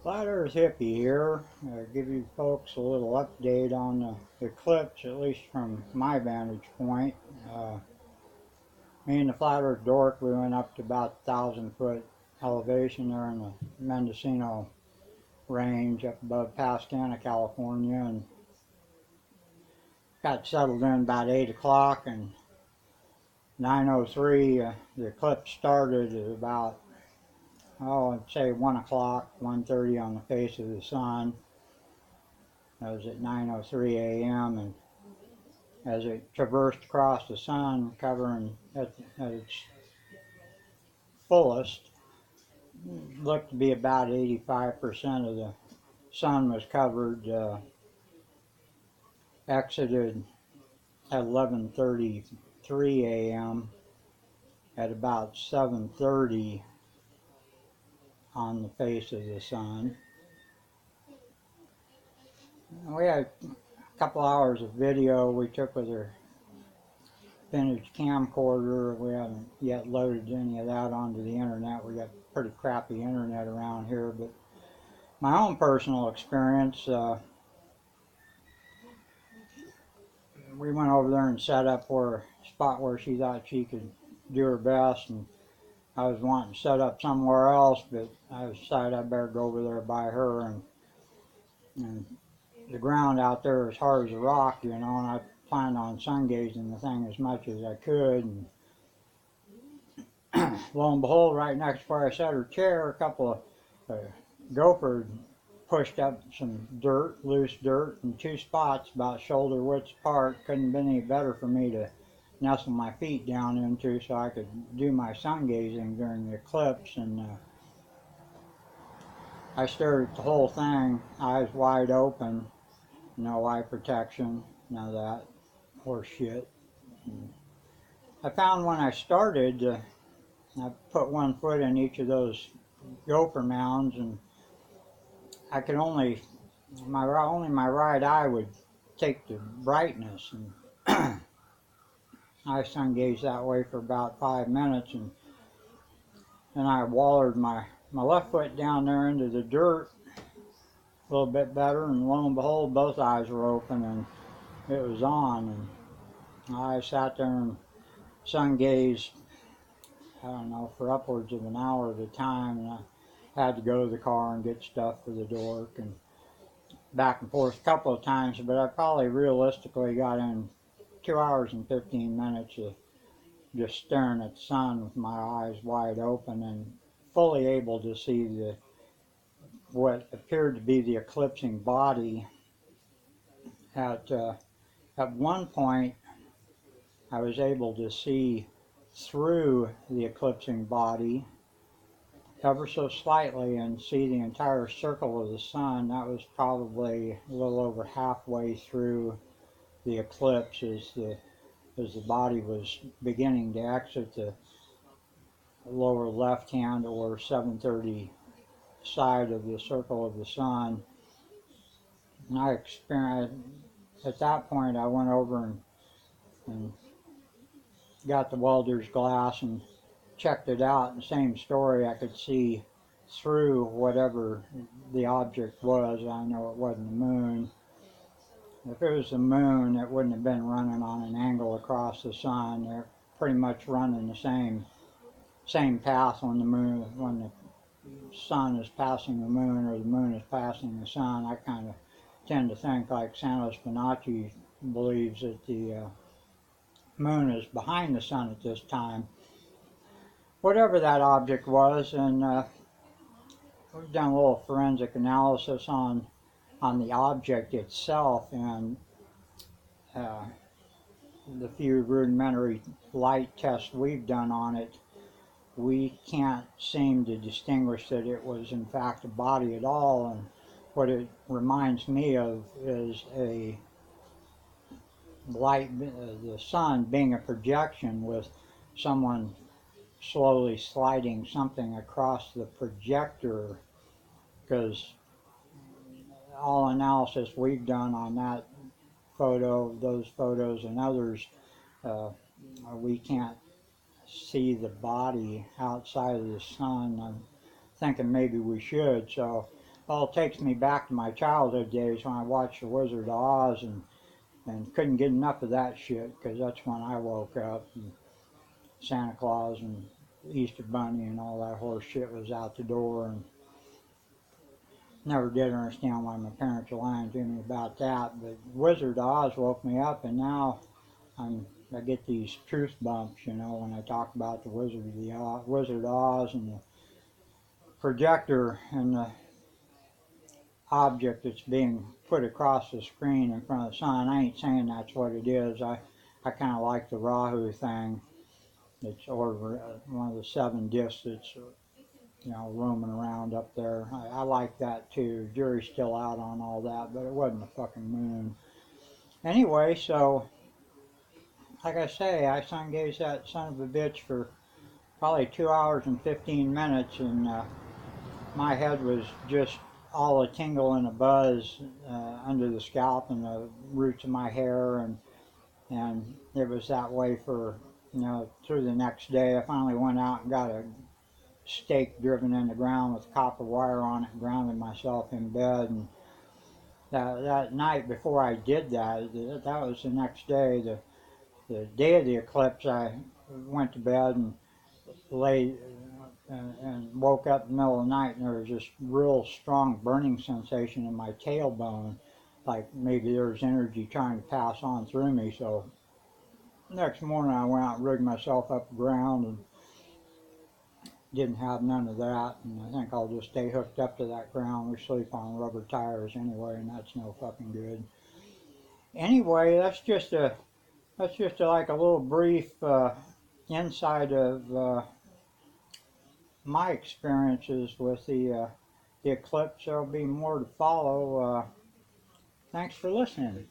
Flat Earth Hippie here. Give you folks a little update on the eclipse, at least from my vantage point. Uh, Me and the Flat Earth Dork, we went up to about 1,000 foot elevation there in the Mendocino Range up above Pascana, California, and got settled in about 8 o'clock, and 9:03 the eclipse started at about, I'd say 1 o'clock, 1:30 on the face of the sun. That was at 9:03 a.m. and as it traversed across the sun, covering at its fullest, looked to be about 85% of the sun was covered. Exited at 11:33 a.m. at about 7:30 on the face of the sun. We had a couple hours of video we took with our vintage camcorder. We haven't yet loaded any of that onto the internet. We got pretty crappy internet around here, but my own personal experience, we went over there and set up for a spot where she thought she could do her best, and I was wanting to set up somewhere else, but I decided I better go over there by her, and the ground out there is hard as a rock, and I planned on sun gazing the thing as much as I could, and lo and behold, right next to where I set her chair, a couple of gophers pushed up some dirt, loose dirt, in two spots about shoulder width apart. Couldn't have been any better for me to nestle my feet down into so I could do my sun gazing during the eclipse. And I stared at the whole thing, eyes wide open, no eye protection, none of that horse shit. And I found when I started, I put one foot in each of those gopher mounds, and I could only my right eye would take the brightness, and I sun gazed that way for about 5 minutes, and then I wallered my left foot down there into the dirt a little bit better, and lo and behold, both eyes were open and it was on, and I sat there and sun gazed, I don't know, for upwards of an hour at a time, and I had to go to the car and get stuff for the dork, and back and forth a couple of times, but I probably realistically got in 2 hours and 15 minutes of just staring at the sun with my eyes wide open and fully able to see what appeared to be the eclipsing body. At one point, I was able to see through the eclipsing body ever so slightly and see the entire circle of the sun. That was probably a little over halfway through the eclipse as the body was beginning to exit the lower left hand or 7:30 side of the circle of the sun. And I experienced, at that point I went over and got the welder's glass and checked it out, and same story, I could see through whatever the object was. I know it wasn't the moon. If it was the moon, it wouldn't have been running on an angle across the sun. They're pretty much running the same path when the sun is passing the moon or the moon is passing the sun. I kind of tend to think like Santos Bonacci believes that the moon is behind the sun at this time. Whatever that object was, and we've done a little forensic analysis on the object itself, and uh, the few rudimentary light tests we've done on it, we can't seem to distinguish that it was in fact a body at all. And what it reminds me of is a light, the sun being a projection with someone slowly sliding something across the projector, because all analysis we've done on that photo, those photos and others, uh, we can't see the body outside of the sun. I'm thinking maybe we should, so Well, it takes me back to my childhood days when I watched The Wizard of Oz and couldn't get enough of that shit, because that's when I woke up and Santa Claus and Easter Bunny and all that horse shit was out the door, and never did understand why my parents were lying to me about that. But Wizard of Oz woke me up, and now I get these truth bumps, you know, when I talk about the Wizard of Oz and the projector and the object that's being put across the screen in front of the sun. I ain't saying that's what it is. I kind of like the Rahu thing. It's over one of the 7 discs that's you know, roaming around up there. I like that too. Jury's still out on all that, but it wasn't a fucking moon. Anyway, so like I say, I sun gazed that son of a bitch for probably 2 hours and 15 minutes, and my head was just all a tingle and a buzz under the scalp and the roots of my hair, and it was that way for, you know, through the next day. I finally went out and got a stake driven in the ground with copper wire on it, and grounded myself in bed. And that night before I did that, that was the next day, the day of the eclipse. I went to bed and lay and woke up in the middle of the night, and there was this real strong burning sensation in my tailbone, like maybe there was energy trying to pass on through me. So next morning I went out and rigged myself up the ground and didn't have none of that, and I think I'll just stay hooked up to that ground. We sleep on rubber tires anyway, and that's no fucking good. Anyway, that's just like a little brief insight of my experiences with the eclipse. There'll be more to follow. Thanks for listening.